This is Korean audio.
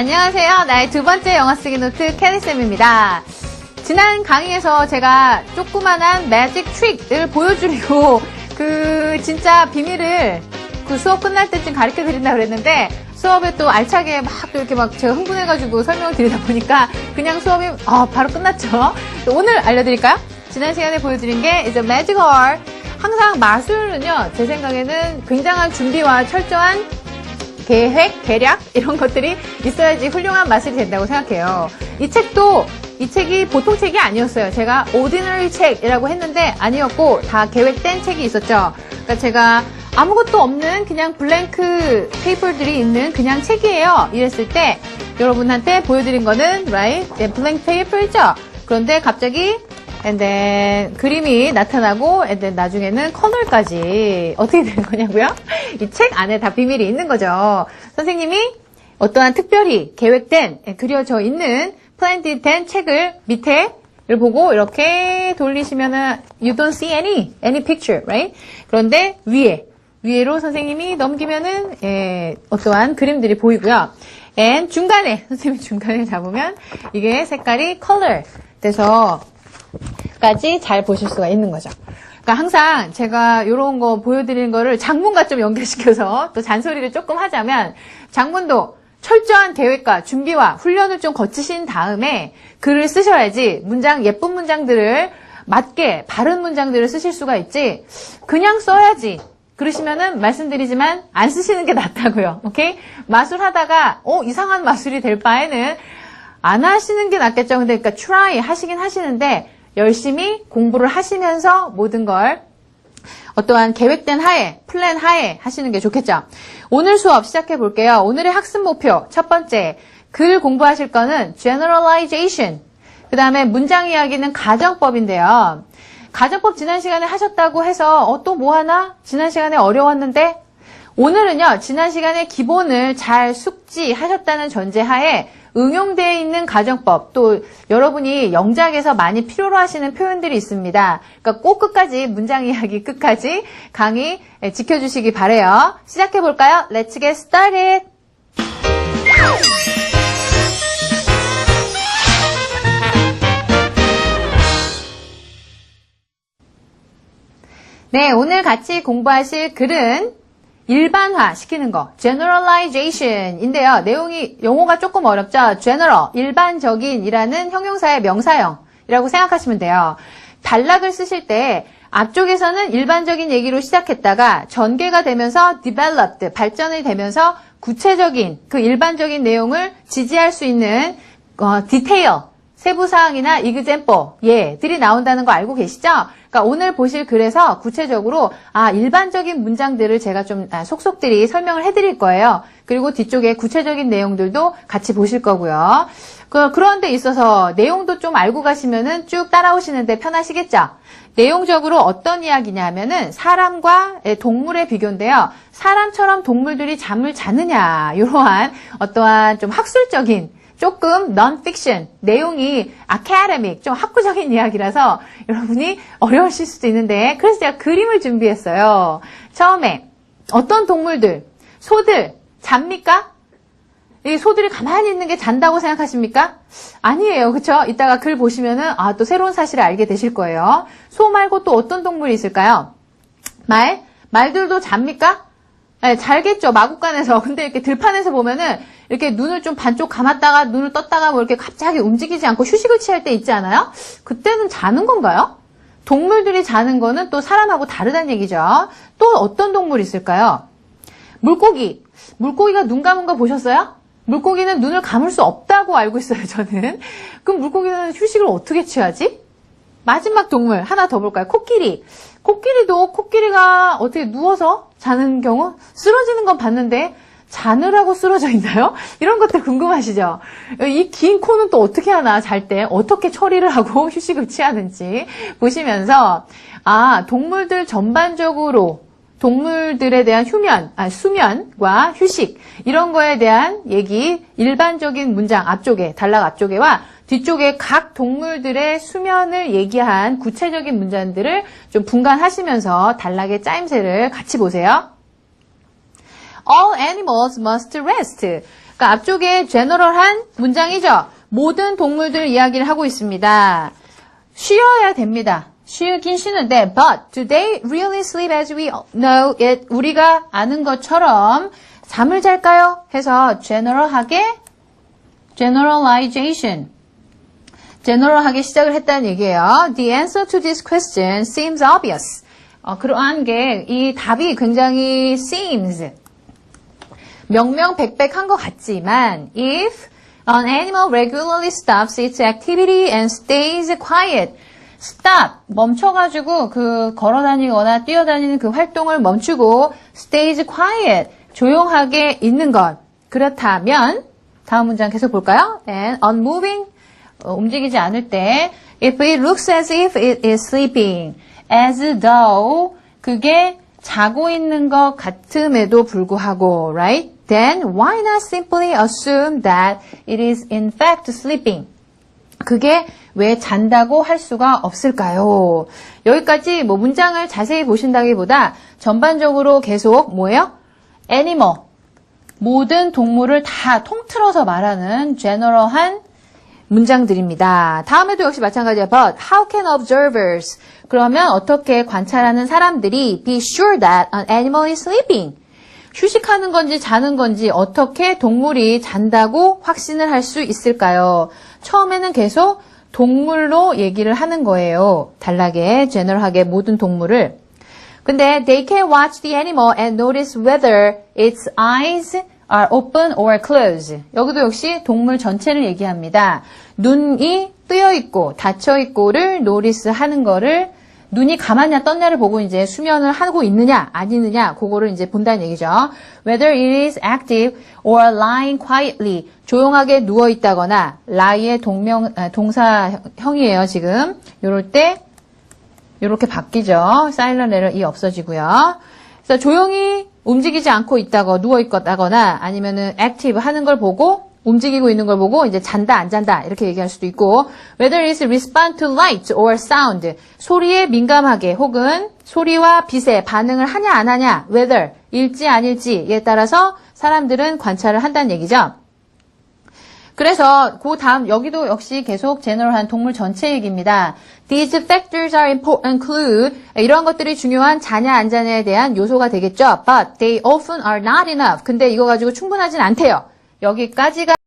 안녕하세요. 나의 두 번째 영어 쓰기 노트 캐리쌤입니다. 지난 강의에서 제가 조그만한 매직 트릭을 보여주려고 진짜 비밀을 수업 끝날 때쯤 가르쳐 드린다 그랬는데 수업에 또 알차게 또 이렇게 제가 흥분해가지고 설명을 드리다 보니까 그냥 수업이 바로 끝났죠. 오늘 알려드릴까요? 지난 시간에 보여드린 게 is a magic art. 항상 마술은요, 제 생각에는 굉장한 준비와 철저한 계획, 계략 이런 것들이 있어야지 훌륭한 마술이 된다고 생각해요. 이 책이 보통 책이 아니었어요. 제가 ordinary 책이라고 했는데 아니었고 다 계획된 책이 있었죠. 그러니까 제가 아무것도 없는 그냥 블랭크 페이퍼들이 있는 그냥 책이에요. 이랬을 때 여러분한테 보여드린 거는 right? 블랭크 페이퍼였죠. 그런데 갑자기 and then 그림이 나타나고 and then 나중에는 컬러까지 어떻게 되는 거냐고요? 이 책 안에 다 비밀이 있는 거죠. 선생님이 어떠한 특별히 계획된 그려져 있는 플랜드 된 책을 밑에를 보고 이렇게 돌리시면은 you don't see any picture, right? 그런데 위에로 선생님이 넘기면은 어떠한 그림들이 보이고요. and 중간에 선생님이 중간에 잡으면 이게 색깔이 컬러 돼서 까지 잘 보실 수가 있는 거죠. 그러니까 항상 제가 이런 거 보여드리는 거를 장문과 좀 연결시켜서 또 잔소리를 조금 하자면 장문도 철저한 계획과 준비와 훈련을 좀 거치신 다음에 글을 쓰셔야지 예쁜 문장들을 맞게 바른 문장들을 쓰실 수가 있지 그냥 써야지 그러시면은 말씀드리지만 안 쓰시는 게 낫다고요. 오케이? 마술하다가 이상한 마술이 될 바에는 안 하시는 게 낫겠죠. 근데 그러니까 try 하시긴 하시는데 열심히 공부를 하시면서 모든 걸 어떠한 계획된 하에, 플랜 하에 하시는 게 좋겠죠. 오늘 수업 시작해 볼게요. 오늘의 학습 목표 첫 번째, 글 공부하실 거는 generalization, 그 다음에 문장 이야기는 가정법인데요. 가정법 지난 시간에 하셨다고 해서 또 뭐 하나? 지난 시간에 어려웠는데 오늘은요, 지난 시간에 기본을 잘 숙지하셨다는 전제하에 응용되어 있는 가정법, 또 여러분이 영작에서 많이 필요로 하시는 표현들이 있습니다. 그러니까 꼭 끝까지, 문장 이야기 끝까지 강의 지켜주시기 바래요. 시작해볼까요? Let's get started! 네, 오늘 같이 공부하실 글은 일반화 시키는 거, generalization인데요. 내용이, 용어가 조금 어렵죠? general, 일반적인이라는 형용사의 명사형이라고 생각하시면 돼요. 단락을 쓰실 때 앞쪽에서는 일반적인 얘기로 시작했다가 전개가 되면서 developed, 발전이 되면서 구체적인, 그 일반적인 내용을 지지할 수 있는 detail, 세부사항이나 example, 예들이 나온다는 거 알고 계시죠? 그러니까 오늘 보실 글에서 구체적으로 일반적인 문장들을 제가 좀 속속들이 설명을 해드릴 거예요. 그리고 뒤쪽에 구체적인 내용들도 같이 보실 거고요. 그런 데 있어서 내용도 좀 알고 가시면은 쭉 따라오시는데 편하시겠죠? 내용적으로 어떤 이야기냐면은 사람과 동물의 비교인데요. 사람처럼 동물들이 잠을 자느냐, 이러한 어떠한 좀 학술적인 조금 non-fiction, 내용이 academic, 좀 학구적인 이야기라서 여러분이 어려우실 수도 있는데 그래서 제가 그림을 준비했어요. 처음에 어떤 동물들, 소들 잡니까? 이 소들이 가만히 있는 게 잔다고 생각하십니까? 아니에요. 그쵸? 이따가 글 보시면은 또 새로운 사실을 알게 되실 거예요. 소 말고 또 어떤 동물이 있을까요? 말들도 잡니까? 네, 잘겠죠. 마구간에서. 근데 이렇게 들판에서 보면은 이렇게 눈을 좀 반쪽 감았다가 눈을 떴다가 뭐 이렇게 갑자기 움직이지 않고 휴식을 취할 때 있지 않아요? 그때는 자는 건가요? 동물들이 자는 거는 또 사람하고 다르다는 얘기죠. 또 어떤 동물이 있을까요? 물고기. 물고기가 눈 감은 거 보셨어요? 물고기는 눈을 감을 수 없다고 알고 있어요, 저는. 그럼 물고기는 휴식을 어떻게 취하지? 마지막 동물 하나 더 볼까요? 코끼리. 코끼리가 어떻게 누워서 자는 경우? 쓰러지는 건 봤는데 자느라고 쓰러져 있나요? 이런 것들 궁금하시죠? 이 긴 코는 또 어떻게 하나, 잘 때 어떻게 처리를 하고 휴식을 취하는지 보시면서 동물들 전반적으로 동물들에 대한 수면과 휴식 이런 거에 대한 얘기, 일반적인 문장 앞쪽에, 단락 앞쪽에와 뒤쪽에 각 동물들의 수면을 얘기한 구체적인 문장들을 좀 분간하시면서 단락의 짜임새를 같이 보세요. All animals must rest. 그러니까 앞쪽에 general한 문장이죠. 모든 동물들 이야기를 하고 있습니다. 쉬어야 됩니다. 쉬긴 쉬는데, but do they really sleep as we know it? 우리가 아는 것처럼 잠을 잘까요? 해서 generalization. general하게 시작을 했다는 얘기예요. The answer to this question seems obvious. 그러한 게 이 답이 굉장히 seems 명명백백한 것 같지만 if an animal regularly stops its activity and stays quiet. stop 멈춰가지고 그 걸어다니거나 뛰어다니는 그 활동을 멈추고 stays quiet 조용하게 있는 것. 그렇다면 다음 문장 계속 볼까요? And unmoving 움직이지 않을 때 if it looks as if it is sleeping as though 그게 자고 있는 것 같음에도 불구하고 right? Then why not simply assume that it is in fact sleeping? 그게 왜 잔다고 할 수가 없을까요? 여기까지 뭐 문장을 자세히 보신다기보다 전반적으로 계속 뭐예요? animal 모든 동물을 다 통틀어서 말하는 general한 문장들입니다. 다음에도 역시 마찬가지야. But how can observers 그러면 어떻게 관찰하는 사람들이 be sure that an animal is sleeping? 휴식하는 건지 자는 건지 어떻게 동물이 잔다고 확신을 할 수 있을까요? 처음에는 계속 동물로 얘기를 하는 거예요. 단락에 제너럴하게 모든 동물을. 근데 they can watch the animal and notice whether its eyes are open or closed. 여기도 역시 동물 전체를 얘기합니다. 눈이 뜨여 있고 닫혀 있고를 노리스 하는 거를 눈이 감았냐 떴냐를 보고 이제 수면을 하고 있느냐 아니느냐 그거를 이제 본다는 얘기죠. Whether it is active or lying quietly 조용하게 누워 있다거나 lie의 동사형이에요 지금. 요럴 때 요렇게 바뀌죠. silent letter 이 없어지고요. 그래서 조용히 움직이지 않고 있다거 누워 있다거나 아니면은 active 하는 걸 보고 움직이고 있는 걸 보고 이제 잔다 안 잔다 이렇게 얘기할 수도 있고 whether it respond to light or sound 소리에 민감하게 혹은 소리와 빛에 반응을 하냐 안 하냐 whether 일지 아닐지에 따라서 사람들은 관찰을 한다는 얘기죠. 그래서 그 다음 여기도 역시 계속 제너럴한 동물 전체 얘기입니다. These factors are important clue. 이러한 것들이 중요한 자냐 안 자냐에 대한 요소가 되겠죠. But they often are not enough. 근데 이거 가지고 충분하진 않대요. 여기까지가